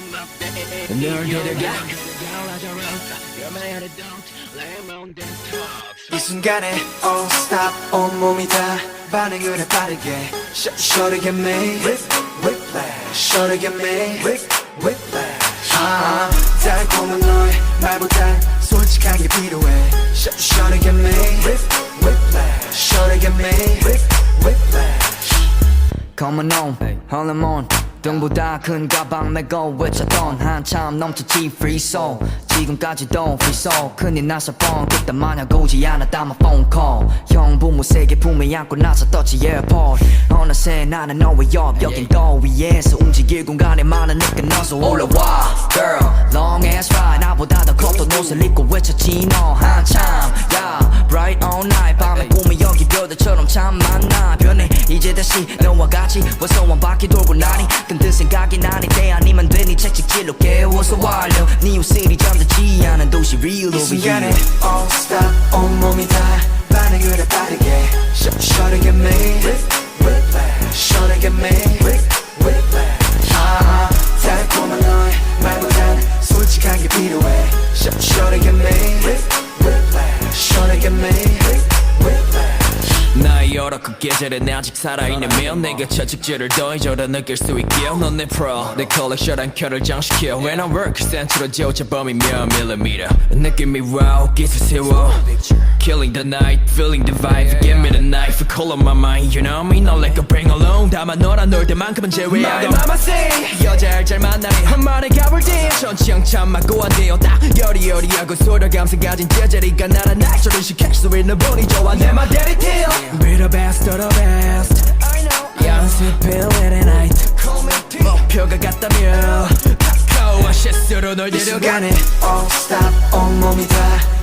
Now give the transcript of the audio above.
널 데려가 이 순간에 all stop 온몸이 다 반응을 해 빠르게 Shorty get me whiplash Shorty get me whiplash 달콤한 너의 말보단 솔직하게 필요해 Shorty get me whiplash Shorty get me whiplash Come on, hormone 등보다 큰 가방 메고 외쳤던 한참 넘쳤지 free soul 지금까지도 free soul 큰일 나서 뻥 그때 마냥 오지 않았다만 phone call 형 부모 세게 품에 안고 나서 떴지 airport 어느새 나는 너의 옆 여긴 더 위에서 움직일 공간에 많으니까 너서 올라와 girl long as ride 나보다 더 컸던 옷을 입고 외쳤지 너 한참 yeah bright all night 밤에 꿈이 여기 별들처럼 참 많아 변해 이제 다시 너와 같이 와서 한 바퀴 돌고 나니 근데 생각이 나니 때 아니면 되니 채찍질로 깨워서 완료 네 옷들이 잠들지 않은 도시 real 이 over 순간에 here all stop 온몸이 다 반응을 해 빠르게 Shorty get me whiplash Shorty get me whiplash 달콤한 너의 말보단 솔직하게 필요해 Shorty get me whiplash Shorty get me whiplash 나의 여러 그 계절에 아직 살아있는 내가 채찍질을 더해줘라 느낄 수 있게 넌 내 프로 내 컬렉션 켜를 장식해 When I work 센트로 재범이 몇 밀리미터 느낌이 wow 기술 세워 Killing the night feeling the vibe Give me the knife call on my mind You know me not like a bring along 다만 너랑 놀 때만큼은 제외하고 My mama say 여자를 잘 만나면 한 마리 가볼 때 천치향참 맞고 왔네요 딱 여리여리하고 소려감사 가진 제자리가 나란 날조를 시킬 수 있는 분이 좋아 내 맘 대리 till Be the best of the best I know 연습해 late at night 목표가 같다면 가까워 실수로 널 이 데려가 순간에 all stop 온몸이 다